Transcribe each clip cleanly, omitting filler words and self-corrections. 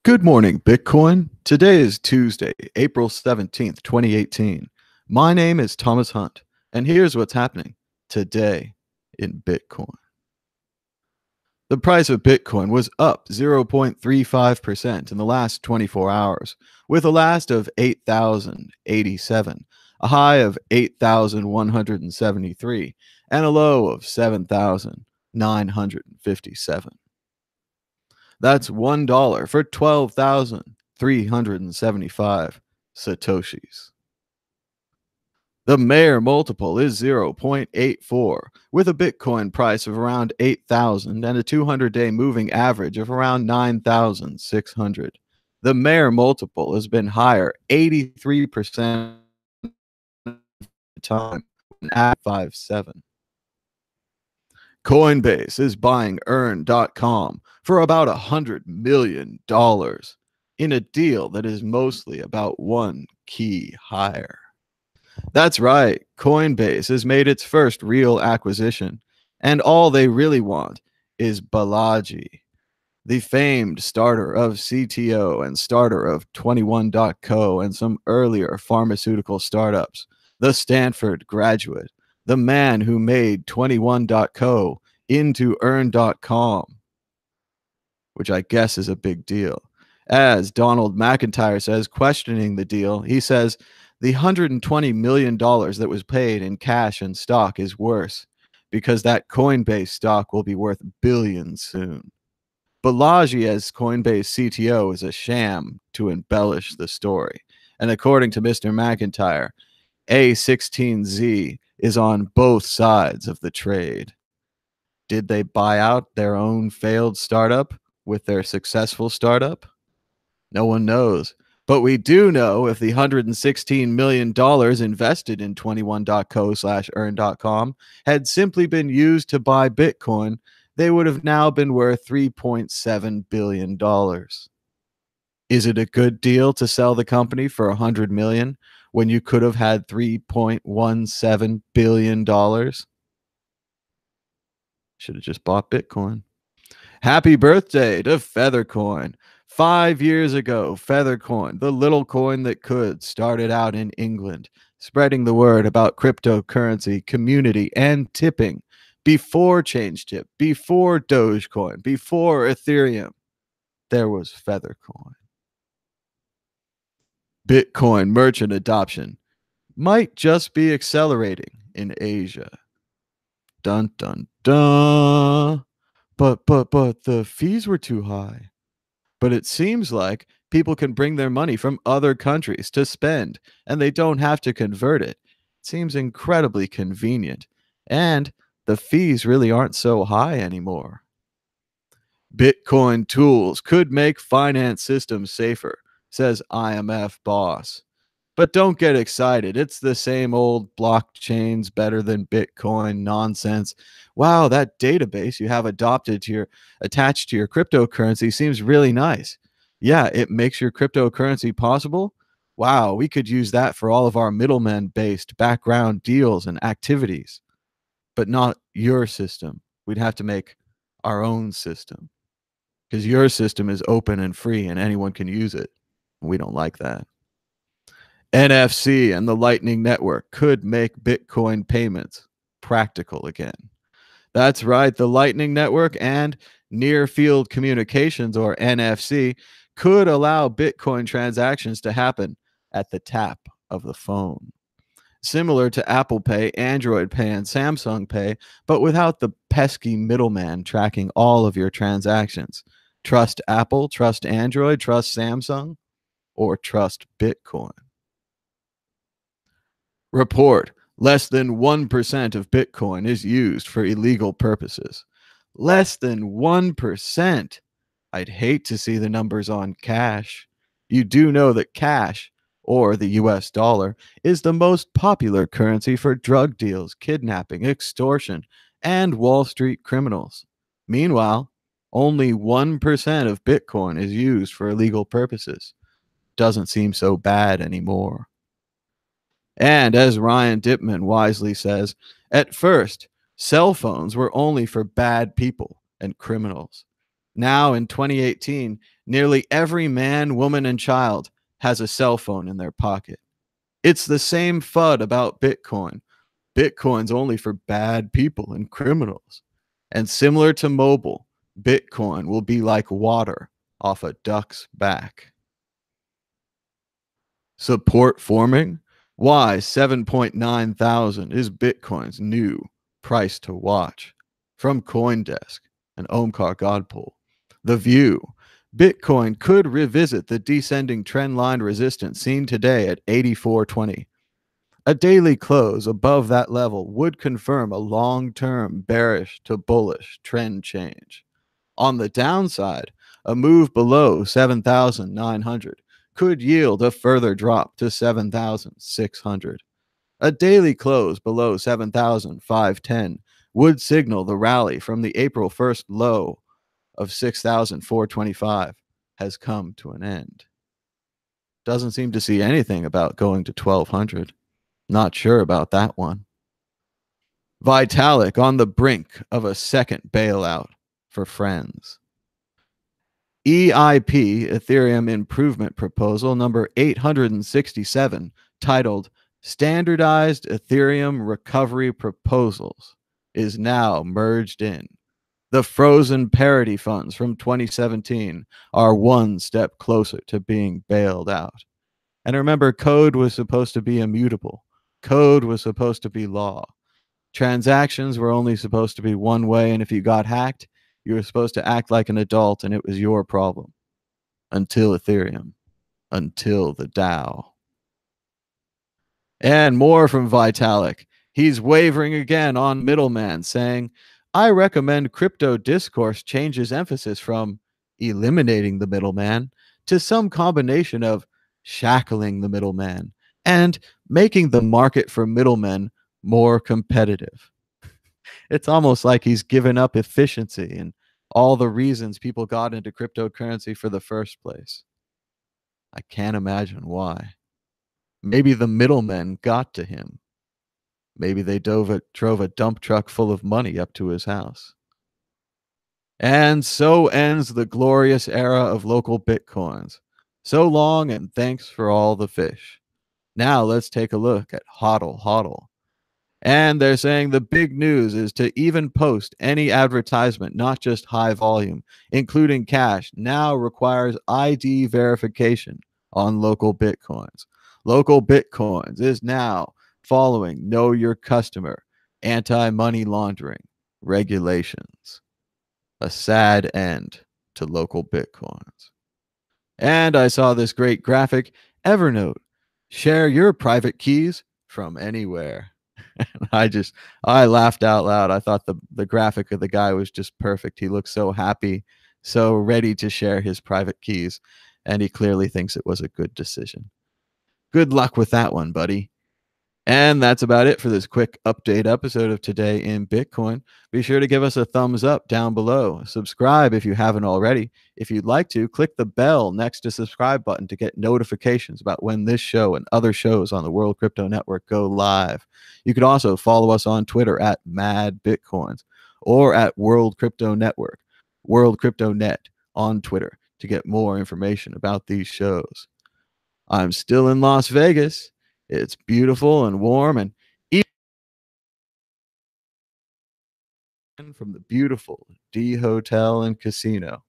Good morning, Bitcoin. Today is Tuesday, April 17th, 2018. My name is Thomas Hunt, and here's what's happening today in Bitcoin. The price of Bitcoin was up 0.35% in the last 24 hours, with a last of 8,087, a high of 8,173, and a low of 7,957. That's $1 for 12,375 Satoshis. The Mayer multiple is 0.84, with a Bitcoin price of around 8,000 and a 200-day moving average of around 9,600. The Mayer multiple has been higher 83% of the time at 5.7. Coinbase is buying Earn.com for about $100 million in a deal that is mostly about one key hire. That's right, Coinbase has made its first real acquisition, and all they really want is Balaji, the famed starter of CTO and starter of 21.co and some earlier pharmaceutical startups, the Stanford graduate, the man who made 21.co into Earn.com, which I guess is a big deal. As Donald McIntyre says, questioning the deal, he says, the $120 million that was paid in cash and stock is worse because that Coinbase stock will be worth billions soon. Balaji as Coinbase CTO is a sham to embellish the story. And according to Mr. McIntyre, A16Z is on both sides of the trade. Did they buy out their own failed startup with their successful startup? No one knows. But we do know if the $116 million invested in 21.co/earn.com had simply been used to buy Bitcoin, they would have now been worth $3.7 billion. Is it a good deal to sell the company for $100 million when you could have had $3.17 billion? Should have just bought Bitcoin. Happy birthday to Feathercoin. 5 years ago, Feathercoin, the little coin that could, started out in England, spreading the word about cryptocurrency, community, and tipping before ChangeTip, before Dogecoin, before Ethereum. There was Feathercoin. Bitcoin merchant adoption might just be accelerating in Asia. Dun, dun, dun. But the fees were too high. But it seems like people can bring their money from other countries to spend, and they don't have to convert it. It seems incredibly convenient, and the fees really aren't so high anymore. Bitcoin tools could make finance systems safer, says IMF boss. But don't get excited. It's the same old blockchains better than Bitcoin nonsense. Wow, that database you have attached to your cryptocurrency seems really nice. Yeah, it makes your cryptocurrency possible. Wow, we could use that for all of our middlemen based background deals and activities. But not your system. We'd have to make our own system because your system is open and free and anyone can use it. We don't like that. NFC and the Lightning Network could make Bitcoin payments practical again. That's right, the Lightning Network and Near Field Communications, or NFC, could allow Bitcoin transactions to happen at the tap of the phone. Similar to Apple Pay, Android Pay, and Samsung Pay, but without the pesky middleman tracking all of your transactions. Trust Apple, trust Android, trust Samsung, or trust Bitcoin. Report, less than 1% of Bitcoin is used for illegal purposes. Less than 1%. I'd hate to see the numbers on cash. You do know that cash, or the US dollar, is the most popular currency for drug deals, kidnapping, extortion, and Wall Street criminals. Meanwhile, only 1% of Bitcoin is used for illegal purposes. Doesn't seem so bad anymore. And as Ryan Dipman wisely says, at first, cell phones were only for bad people and criminals. Now in 2018, nearly every man, woman, and child has a cell phone in their pocket. It's the same FUD about Bitcoin. Bitcoin's only for bad people and criminals. And similar to mobile, Bitcoin will be like water off a duck's back. Support forming? Why 7.9 thousand is Bitcoin's new price to watch. From CoinDesk, an Omkar Godpole. The View. Bitcoin could revisit the descending trend line resistance seen today at 84.20. A daily close above that level would confirm a long-term bearish to bullish trend change. On the downside, a move below 7,900 could yield a further drop to 7,600. A daily close below 7,510 would signal the rally from the April 1st low of 6,425 has come to an end. Doesn't seem to see anything about going to 1,200. Not sure about that one. Vitalik on the brink of a second bailout for friends. EIP, Ethereum Improvement Proposal number 867, titled Standardized Ethereum Recovery Proposals, is now merged in. The frozen parity funds from 2017 are one step closer to being bailed out. And remember, code was supposed to be immutable. Code was supposed to be law. Transactions were only supposed to be one way, and if you got hacked, you were supposed to act like an adult, and it was your problem. Until Ethereum. Until the DAO. And more from Vitalik. He's wavering again on middleman, saying, I recommend crypto discourse changes emphasis from eliminating the middleman to some combination of shackling the middleman and making the market for middlemen more competitive. It's almost like he's given up efficiency and all the reasons people got into cryptocurrency for the first place. I can't imagine why. Maybe the middlemen got to him. Maybe they drove a dump truck full of money up to his house. And so ends the glorious era of local Bitcoins. So long and thanks for all the fish. Now let's take a look at HODL HODL. And they're saying the big news is to even post any advertisement, not just high volume, including cash, now requires ID verification on local Bitcoins. Local Bitcoins is now following Know Your Customer, anti-money laundering regulations. A sad end to local Bitcoins. And I saw this great graphic, Evernote, share your private keys from anywhere. I laughed out loud. I thought the graphic of the guy was just perfect. He looked so happy, so ready to share his private keys, and he clearly thinks it was a good decision. Good luck with that one, buddy. And that's about it for this quick update episode of Today in Bitcoin. Be sure to give us a thumbs up down below. Subscribe if you haven't already. If you'd like to, click the bell next to subscribe button to get notifications about when this show and other shows on the World Crypto Network go live. You could also follow us on Twitter at Mad Bitcoins or at World Crypto Network, World Crypto Net on Twitter to get more information about these shows. I'm still in Las Vegas. It's beautiful and warm, and even from the beautiful D Hotel and Casino.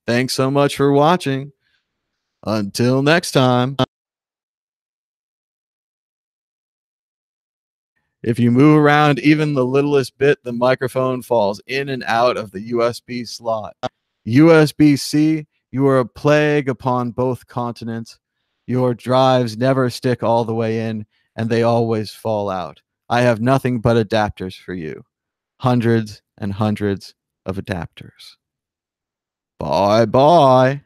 Thanks so much for watching. Until next time. If you move around even the littlest bit, the microphone falls in and out of the USB slot. USB-C, you are a plague upon both continents. Your drives never stick all the way in, and they always fall out. I have nothing but adapters for you. Hundreds and hundreds of adapters. Bye-bye.